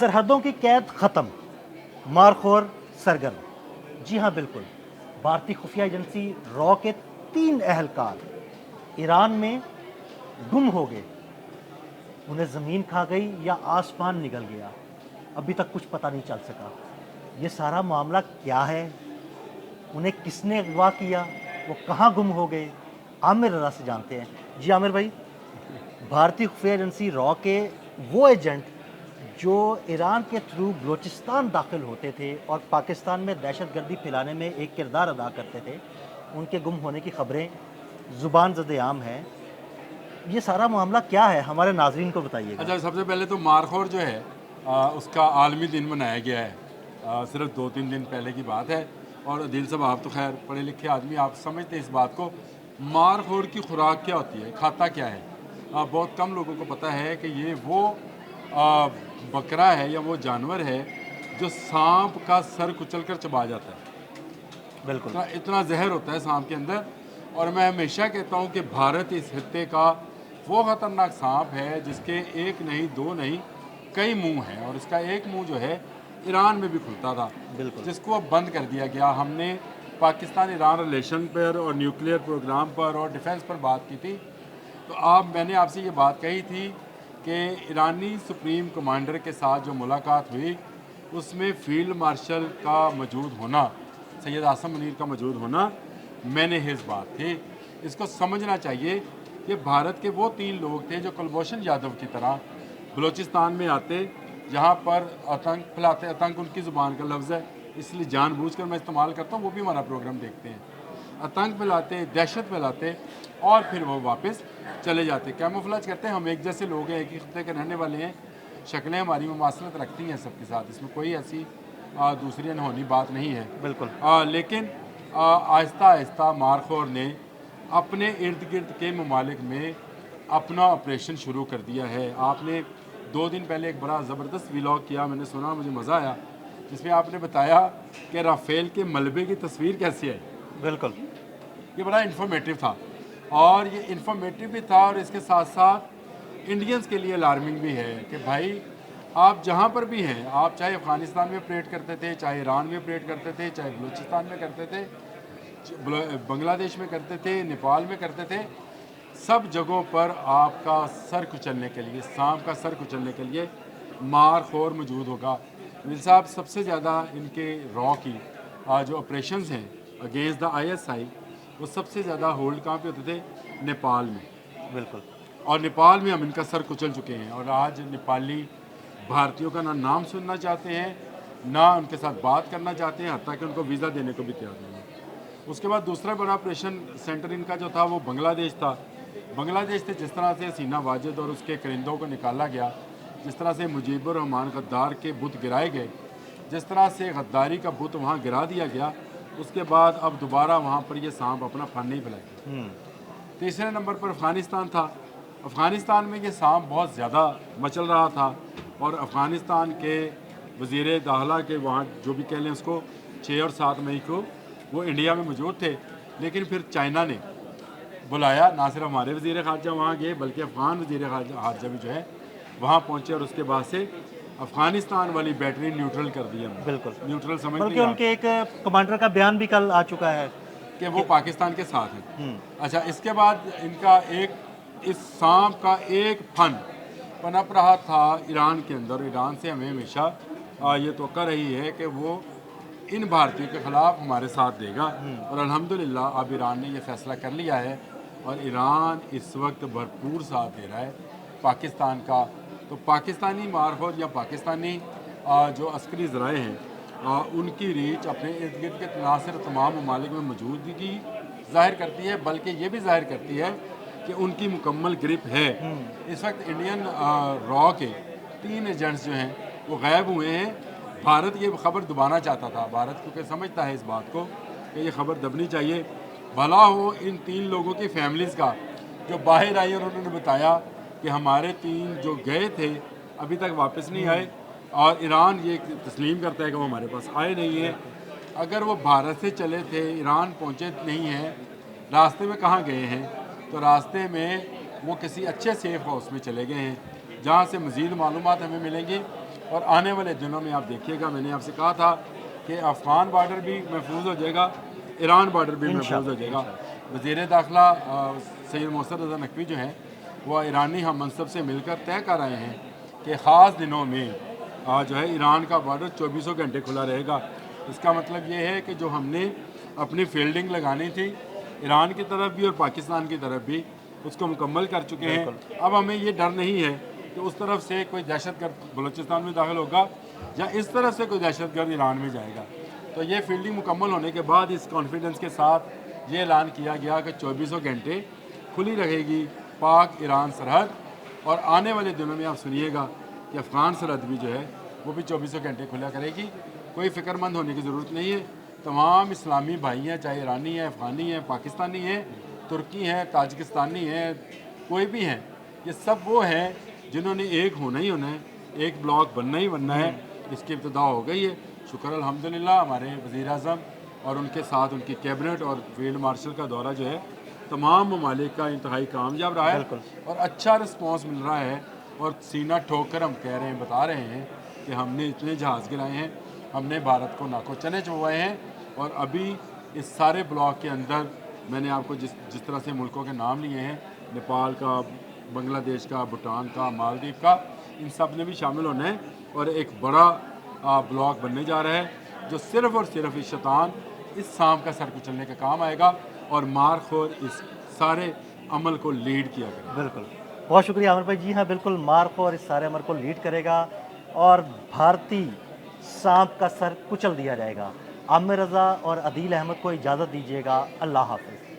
سرحدوں کی قید ختم، مارخور سرگرم۔ جی ہاں بالکل، بھارتی خفیہ ایجنسی را کے 3 اہلکار ایران میں گم ہو گئے۔ انہیں زمین کھا گئی یا آسمان نگل گیا، ابھی تک کچھ پتہ نہیں چل سکا۔ یہ سارا معاملہ کیا ہے؟ انہیں کس نے اغوا کیا؟ وہ کہاں گم ہو گئے؟ عامر رضا سے جانتے ہیں۔ جی عامر بھائی، بھارتی خفیہ ایجنسی را کے وہ ایجنٹ جو ایران کے تھرو بلوچستان داخل ہوتے تھے اور پاکستان میں دہشت گردی پھیلانے میں ایک کردار ادا کرتے تھے، ان کے گم ہونے کی خبریں زبان زد عام ہیں۔ یہ سارا معاملہ کیا ہے؟ ہمارے ناظرین کو بتائیے گا۔ اچھا، سب سے پہلے تو مارخور جو ہے اس کا عالمی دن منایا گیا ہے، صرف 2-3 دن پہلے کی بات ہے۔ اور عدیل صاحب، آپ تو خیر پڑھے لکھے آدمی، آپ سمجھتے ہیں اس بات کو۔ مارخور کی خوراک کیا ہوتی ہے، کھاتا کیا ہے؟ بہت کم لوگوں کو پتہ ہے کہ یہ وہ بکرا ہے یا وہ جانور ہے جو سانپ کا سر کچل کر چبا جاتا ہے۔ بالکل، اتنا زہر ہوتا ہے سانپ کے اندر۔ اور میں ہمیشہ کہتا ہوں کہ بھارت اس خطے کا وہ خطرناک سانپ ہے جس کے 1 نہیں 2 نہیں کئی منہ ہیں، اور اس کا ایک منہ جو ہے ایران میں بھی کھلتا تھا، بالکل، جس کو اب بند کر دیا گیا۔ ہم نے پاکستان ایران ریلیشن پر اور نیوکلیئر پروگرام پر اور ڈیفنس پر بات کی تھی، تو میں نے آپ سے یہ بات کہی تھی کہ ایرانی سپریم کمانڈر کے ساتھ جو ملاقات ہوئی اس میں فیلڈ مارشل کا موجود ہونا، سید عاصم منیر کا موجود ہونا میں نے حز بات تھی۔ اس کو سمجھنا چاہیے کہ بھارت کے وہ 3 لوگ تھے جو کلبھوشن یادو کی طرح بلوچستان میں آتے، جہاں پر آتنک پھیلاتے۔ آتنک ان کی زبان کا لفظ ہے، اس لیے جان بوجھ کر میں استعمال کرتا ہوں، وہ بھی ہمارا پروگرام دیکھتے ہیں۔ آتنک پھیلاتے، دہشت پھیلاتے، اور پھر وہ واپس چلے جاتے، کیموفلاج کرتے ہیں۔ ہم ایک جیسے لوگ ہیں، ایک ہی خطے کے رہنے والے ہیں، شکلیں ہماری مماثلت رکھتی ہیں سب کے ساتھ، اس میں کوئی ایسی دوسری انہونی بات نہیں ہے۔ بالکل، لیکن آہستہ آہستہ مارخور نے اپنے ارد گرد کے ممالک میں اپنا آپریشن شروع کر دیا ہے۔ آپ نے 2 دن پہلے ایک بڑا زبردست ولاگ کیا، میں نے سنا، مجھے مزہ آیا، جس میں آپ نے بتایا کہ رافیل کے ملبے کی تصویر کیسی ہے۔ بالکل، یہ بڑا انفارمیٹیو تھا، اور یہ انفارمیٹیو بھی تھا، اور اس کے ساتھ ساتھ انڈینز کے لیے الارمنگ بھی ہے کہ بھائی آپ جہاں پر بھی ہیں، آپ چاہے افغانستان میں آپریٹ کرتے تھے، چاہے ایران میں آپریٹ کرتے تھے، چاہے بلوچستان میں کرتے تھے، بنگلہ دیش میں کرتے تھے، نیپال میں کرتے تھے، سب جگہوں پر آپ کا سر کچلنے کے لیے، سانپ کا سر کچلنے کے لیے مارخور موجود ہوگا۔ مل صاحب، سب سے زیادہ ان کے را کی جو آپریشنز ہیں اگینسٹ دا ISI، وہ سب سے زیادہ ہولڈ کہاں پہ ہوتے تھے؟ نیپال میں۔ بالکل، اور نیپال میں ہم ان کا سر کچل چکے ہیں، اور آج نیپالی بھارتیوں کا نہ نام سننا چاہتے ہیں، نہ ان کے ساتھ بات کرنا چاہتے ہیں، حتیٰ کہ ان کو ویزا دینے کو بھی تیار نہیں ہے۔ اس کے بعد دوسرا بڑا آپریشن سینٹر ان کا جو تھا وہ بنگلہ دیش تھا۔ بنگلہ دیش سے جس طرح سے حسینہ واجد اور اس کے کرندوں کو نکالا گیا، جس طرح سے مجیب الرحمان غدار کے بت گرائے گئے، جس طرح سے غداری کا بت وہاں گرا دیا گیا، اس کے بعد اب دوبارہ وہاں پر یہ سانپ اپنا پھن نہیں پھیلائے گا۔ تیسرے نمبر پر افغانستان تھا۔ افغانستان میں یہ سانپ بہت زیادہ مچل رہا تھا، اور افغانستان کے وزیر داخلہ کے وہاں جو بھی کہہ لیں اس کو 6 اور 7 مئی کو وہ انڈیا میں موجود تھے، لیکن پھر چائنا نے بلایا، نہ صرف ہمارے وزیر خارجہ وہاں گئے بلکہ افغان وزیر خارجہ بھی جو ہے وہاں پہنچے، اور اس کے بعد سے افغانستان والی بیٹری نیوٹرل کر دی ہم نے۔ بالکل، نیوٹرل سمجھ بلکہ نہیں ان کے ایک کمانڈر کا بیان بھی کل آ چکا ہے کہ وہ پاکستان کے ساتھ ہیں۔ اچھا، اس کے بعد ان کا اس سانپ کا ایک پھن پنپ رہا تھا ایران کے اندر۔ ایران سے ہمیں ہمیشہ یہ توقع رہی ہے کہ وہ ان بھارتیوں کے خلاف ہمارے ساتھ دے گا، اور الحمدللہ اب ایران نے یہ فیصلہ کر لیا ہے، اور ایران اس وقت بھرپور ساتھ دے رہا ہے پاکستان کا۔ تو پاکستانی مارخور یا پاکستانی جو عسکری ذرائع ہیں، ان کی ریچ اپنے ارد گرد کے نہ صرف تمام ممالک میں موجودگی ظاہر کرتی ہے، بلکہ یہ بھی ظاہر کرتی ہے کہ ان کی مکمل گرپ ہے۔ اس وقت انڈین را کے 3 ایجنٹس جو ہیں وہ غائب ہوئے ہیں۔ بھارت یہ خبر دبانا چاہتا تھا، بھارت کیونکہ سمجھتا ہے اس بات کو کہ یہ خبر دبنی چاہیے، بھلا ہو ان 3 لوگوں کی فیملیز کا جو باہر آئی، اور انہوں نے بتایا کہ ہمارے 3 جو گئے تھے ابھی تک واپس نہیں آئے، اور ایران یہ تسلیم کرتا ہے کہ وہ ہمارے پاس آئے نہیں ہیں۔ اگر وہ بھارت سے چلے تھے، ایران پہنچے نہیں ہیں، راستے میں کہاں گئے ہیں؟ تو راستے میں وہ کسی اچھے سیف ہاؤس میں چلے گئے ہیں، جہاں سے مزید معلومات ہمیں ملیں گی۔ اور آنے والے دنوں میں آپ دیکھیے گا، میں نے آپ سے کہا تھا کہ افغان بارڈر بھی محفوظ ہو جائے گا، ایران بارڈر بھی محفوظ ہو جائے گا۔ وزیر داخلہ سید محسن رضا نقوی جو ہیں وہ ایرانی ہم منصب سے مل کر طے کر رہے ہیں کہ خاص دنوں میں جو ہے ایران کا بارڈر 24 گھنٹے کھلا رہے گا۔ اس کا مطلب یہ ہے کہ جو ہم نے اپنی فیلڈنگ لگانی تھی ایران کی طرف بھی اور پاکستان کی طرف بھی، اس کو مکمل کر چکے ہیں۔ اب ہمیں یہ ڈر نہیں ہے کہ اس طرف سے کوئی دہشت گرد بلوچستان میں داخل ہوگا یا اس طرف سے کوئی دہشت گرد ایران میں جائے گا۔ تو یہ فیلڈنگ مکمل ہونے کے بعد اس کانفیڈنس کے ساتھ یہ اعلان کیا گیا کہ 24 گھنٹے کھلی رہے گی پاک ایران سرحد، اور آنے والے دنوں میں آپ سنیے گا کہ افغان سرحد بھی جو ہے وہ بھی 24 گھنٹے کھلا کرے گی۔ کوئی فکر مند ہونے کی ضرورت نہیں ہے۔ تمام اسلامی بھائی ہیں، چاہے ایرانی ہیں، افغانی ہیں، پاکستانی ہیں، ترکی ہیں، تاجکستانی ہیں، کوئی بھی ہیں، یہ سب وہ ہیں جنہوں نے ایک ہونا ہی ہونا ہے، ایک بلاک بننا ہی بننا ہے۔ اس کی ابتدا ہو گئی ہے، شکر الحمدللہ۔ ہمارے وزیر اعظم اور ان کے ساتھ ان کی کیبنٹ اور فیلڈ مارشل کا دورہ جو ہے تمام ممالک کا انتہائی کامیاب رہا ہے اور اچھا رسپانس مل رہا ہے، اور سینہ ٹھوک کر ہم کہہ رہے ہیں، بتا رہے ہیں کہ ہم نے اتنے جہاز گرائے ہیں، ہم نے بھارت کو ناکو چنے چبوائے ہیں، اور ابھی اس سارے بلاک کے اندر میں نے آپ کو جس طرح سے ملکوں کے نام لیے ہیں، نیپال کا، بنگلہ دیش کا، بھوٹان کا، مالدیپ کا، ان سب نے بھی شامل ہونا ہے، اور ایک بڑا بلاک بننے جا رہا ہے جو صرف اور صرف اس شیطان، اس سانپ کا سر کچلنے کا کام آئے گا، اور مارخور اس سارے عمل کو لیڈ کیا کرے گا۔ بالکل، بہت شکریہ عامر بھائی۔ جی ہاں بالکل، مارکو اور اس سارے عمل کو لیڈ کرے گا اور بھارتی سانپ کا سر کچل دیا جائے گا۔ عامر رضا اور عدیل احمد کو اجازت دیجیے گا، اللہ حافظ۔